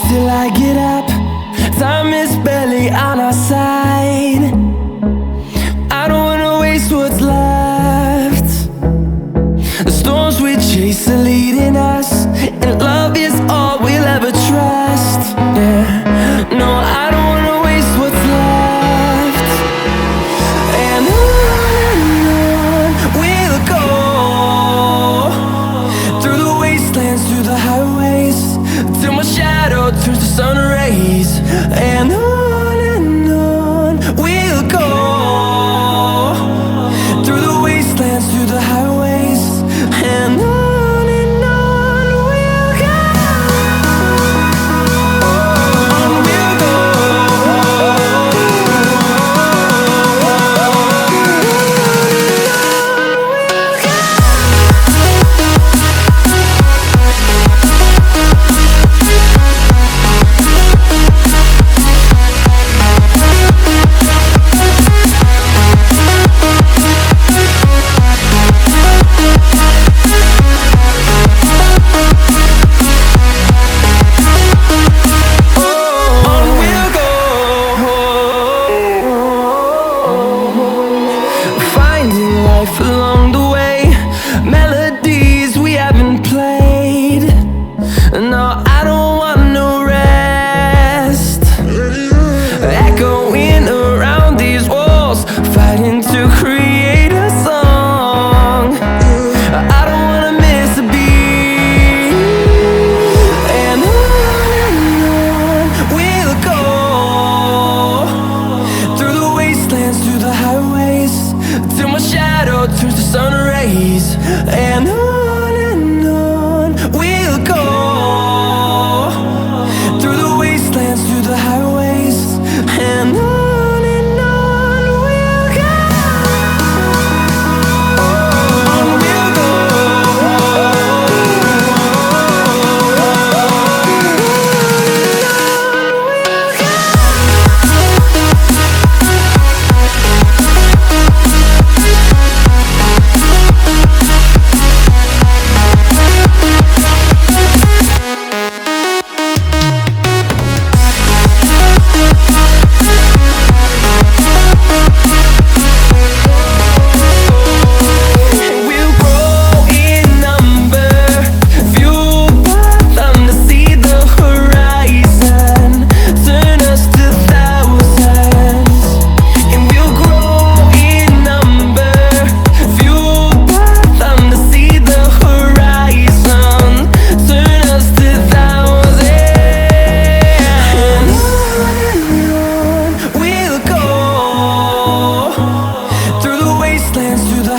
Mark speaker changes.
Speaker 1: Till I get up, time is barely on our side. I don't wanna waste what's left. The storms we chase are leading us, and love is all we'll ever trust. Yeah, no, I don't wanna waste what's left. And on we'll go, through the wastelands, through the highways, till my shadow turns to sun rays. And on we'll go, through the wastelands, through the highways. And on we'll go, on we'll go. Along the way, melodies we haven't played. No, I don't want no rest. Echoing around these walls, fighting to create a song. I don't wanna miss a beat. And on we'll go, through the wastelands, through the highways, till my shadow turns to sun rays. And on we'll go, through the wastelands, through the highways. And on we'll go, on we'll go. We'll grow in number, fueled by them to see the horizon, turn us to thousands. And we'll grow in number, fueled by them to see the horizon, turn us to thousands. And on we'll go, through the wastelands, through the